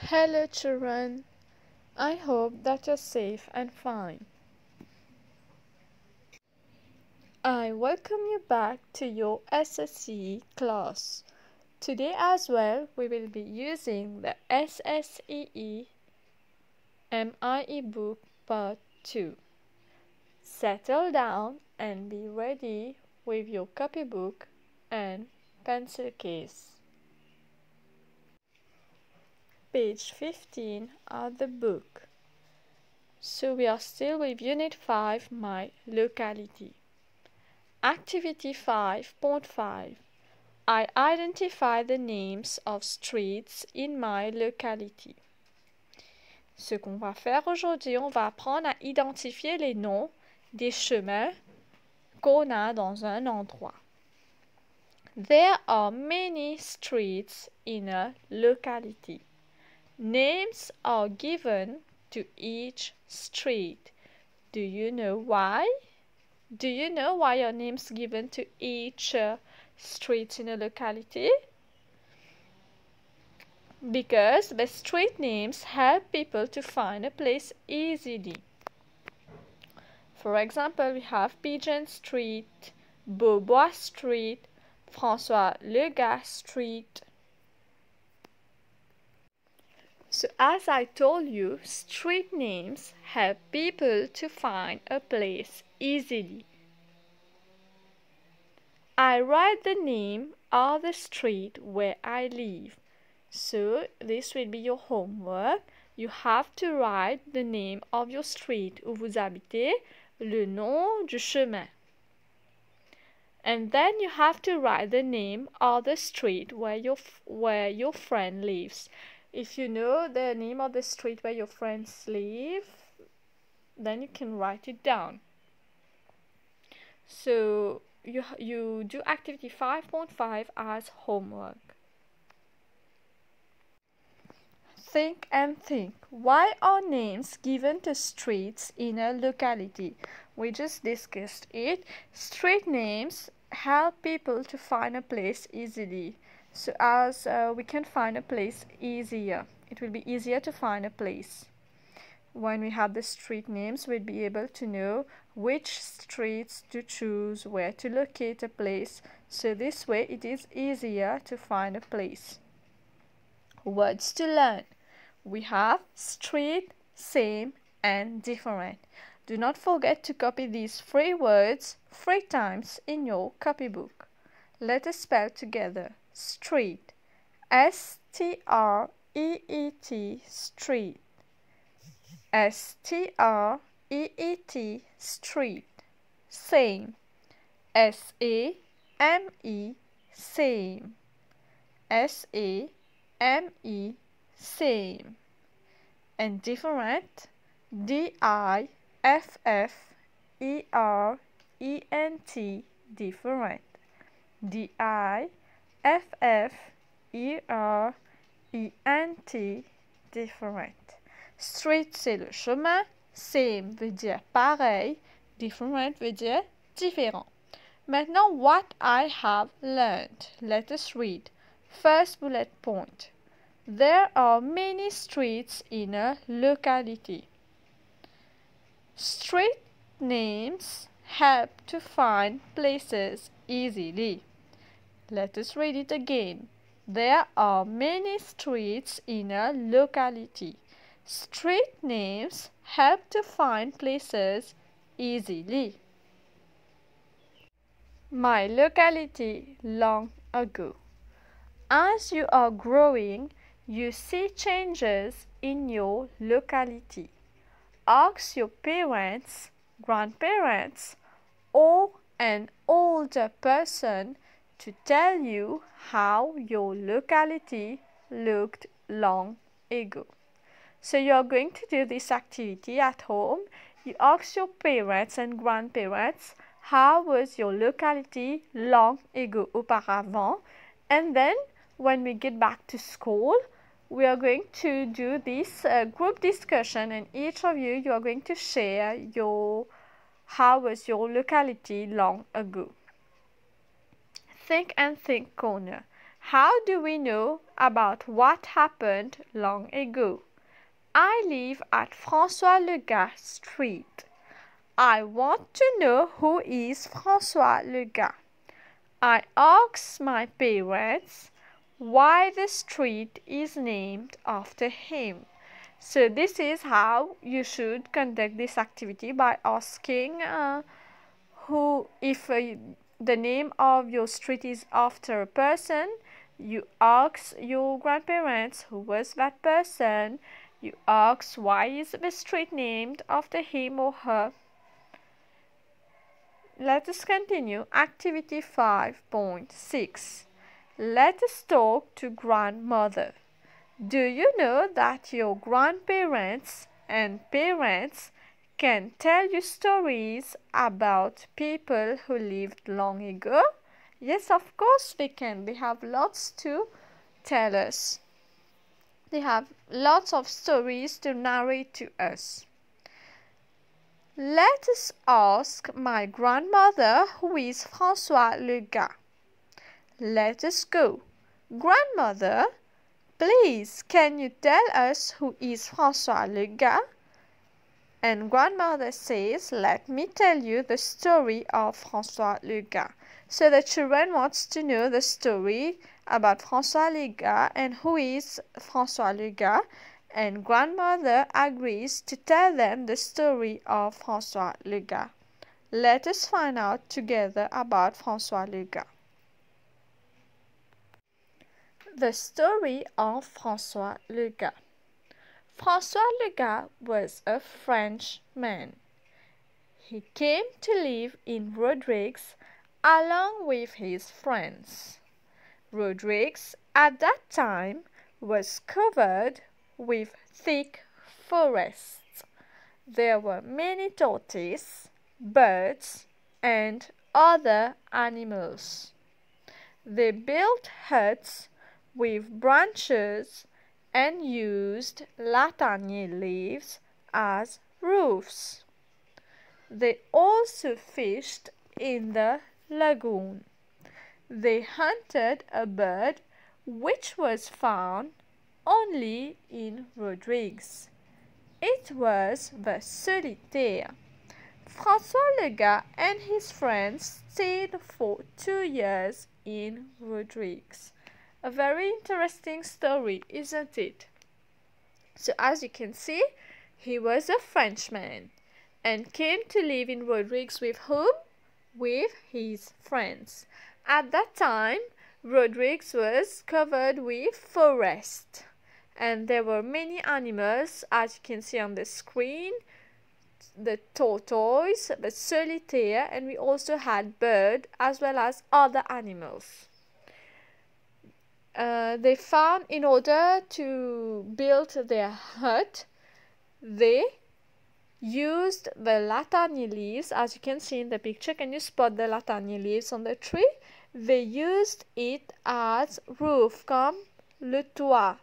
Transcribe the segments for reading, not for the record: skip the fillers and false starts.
Hello children, I hope that you're safe and fine. I welcome you back to your S.S.E.E class. Today as well we will be using the S.S.E.E MIE book part 2. Settle down and be ready with your copybook and pencil case. Page 15 of the book. So we are still with Unit 5, My Locality. Activity 5.5. I identify the names of streets in my locality. Ce qu'on va faire aujourd'hui, on va apprendre à identifier les noms des chemins qu'on a dans un endroit. There are many streets in a locality. Names are given to each street. Do you know why? Do you know why are names given to each street in a locality? Because the street names help people to find a place easily. For example, we have Pigeon Street, Beaubois Street, François Legas Street. So as I told you, street names help people to find a place easily. I write the name of the street where I live. So this will be your homework. You have to write the name of your street où vous habitez, le nom du chemin. And then you have to write the name of the street where your friend lives. If you know the name of the street where your friends live, then you can write it down. So you do activity 5.5 as homework. Think and think. Why are names given to streets in a locality? We just discussed it. Street names help people to find a place easily. So as we can find a place easier, it will be easier to find a place. When we have the street names, we'll be able to know which streets to choose, where to locate a place. So this way it is easier to find a place. Words to learn. We have street, same, and different. Do not forget to copy these 3 words 3 times in your copybook. Let us spell together. Street, S-T-R-E-E-T, street. S-T-R-E-E-T, street. Same, S-A-M-E, same. S-A-M-E, same. And different, D-I-F-F-E-R-E-N-T, different. D-I-F-F-E-R-E-N-T, different. Street, c'est le chemin. Same veut dire pareil. Different veut dire différent. Maintenant, what I have learned. Let us read. First bullet point. There are many streets in a locality. Street names help to find places easily. Let us read it again. There are many streets in a locality. Street names help to find places easily. My locality long ago. As you are growing, you see changes in your locality. Ask your parents, grandparents, or an older person to tell you how your locality looked long ago. So you are going to do this activity at home. You ask your parents and grandparents how was your locality long ago, auparavant, and then when we get back to school, we are going to do this group discussion, and each of you are going to share how was your locality long ago. Think and think corner. How do we know about what happened long ago? I live at François Legas Street. I want to know who is François Legas. I asked my parents why the street is named after him. So this is how you should conduct this activity, by asking if the name of your street is after a person. You ask your grandparents who was that person. You ask why is the street named after him or her. Let us continue. Activity 5.6. Let us talk to grandmother. Do you know that your grandparents and parents can tell you stories about people who lived long ago? Yes, of course they can. They have lots to tell us. They have lots of stories to narrate to us. Let us ask my grandmother who is François Legas. Let us go. Grandmother, please, can you tell us who is François Legas? And grandmother says, let me tell you the story of François Legas. So the children wants to know the story about François Legas and who is François Legas. And grandmother agrees to tell them the story of François Legas. Let us find out together about François Legas. The story of François Legas. François Legas was a French man. He came to live in Rodrigues along with his friends. Rodrigues at that time was covered with thick forests. There were many tortoises, birds, and other animals. They built huts with branches and used latanier leaves as roofs. They also fished in the lagoon. They hunted a bird which was found only in Rodrigues. It was the solitaire. François Legas and his friends stayed for 2 years in Rodrigues. A very interesting story, isn't it? So as you can see, he was a Frenchman and came to live in Rodrigues with whom? With his friends. At that time, Rodrigues was covered with forest. And there were many animals, as you can see on the screen. The tortoise, the solitaire, and we also had bird as well as other animals. They found, in order to build their hut, they used the latanier leaves, as you can see in the picture. Can you spot the latanier leaves on the tree? They used it as roof, comme le toit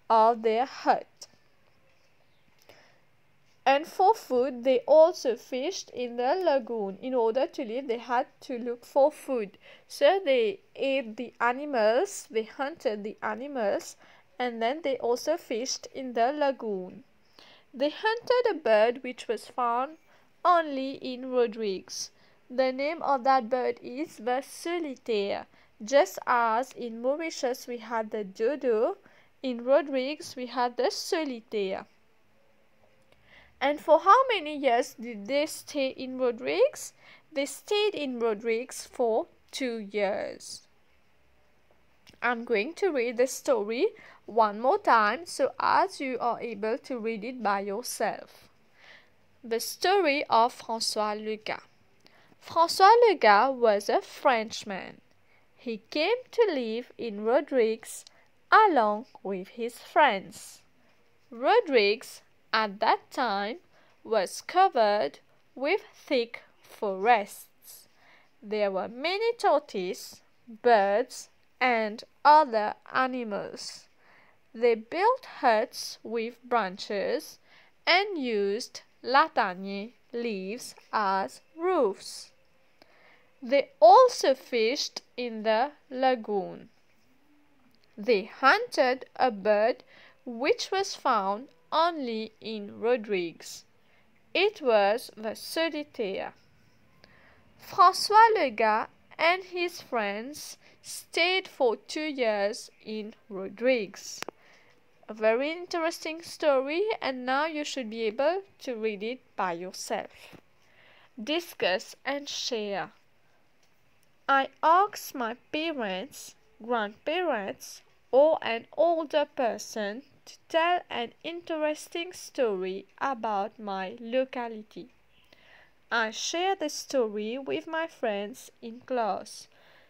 of their hut. And for food, they also fished in the lagoon. In order to live, they had to look for food. So they ate the animals, they hunted the animals, and then they also fished in the lagoon. They hunted a bird which was found only in Rodrigues. The name of that bird is the solitaire. Just as in Mauritius we had the dodo, in Rodrigues we had the solitaire. And for how many years did they stay in Rodrigues? They stayed in Rodrigues for 2 years. I'm going to read the story one more time so as you are able to read it by yourself. The story of François Legas. François Legas was a Frenchman. He came to live in Rodrigues along with his friends. Rodrigues at that time was covered with thick forests. There were many tortoises, birds, and other animals. They built huts with branches and used latanier leaves as roofs. They also fished in the lagoon. They hunted a bird which was found only in Rodrigues. It was the solitaire. François Lega and his friends stayed for 2 years in Rodrigues. A very interesting story, and now you should be able to read it by yourself. Discuss and share. I asked my parents, grandparents, or an older person to tell an interesting story about my locality. I share the story with my friends in class.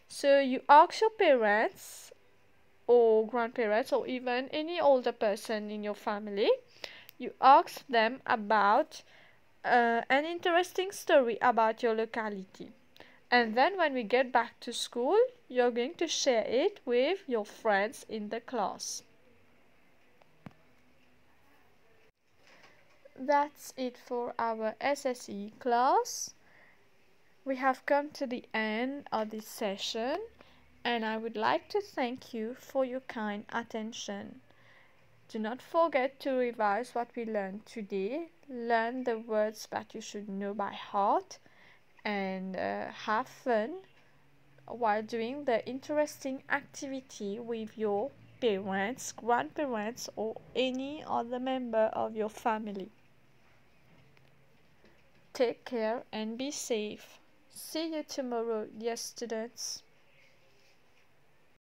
So you ask your parents or grandparents or even any older person in your family, you ask them about an interesting story about your locality. And then when we get back to school, you're going to share it with your friends in the class. That's it for our S.S.E.E class. We have come to the end of this session, and I would like to thank you for your kind attention. Do not forget to revise what we learned today. Learn the words that you should know by heart, and have fun while doing the interesting activity with your parents, grandparents, or any other member of your family. Take care and be safe. See you tomorrow, dear students.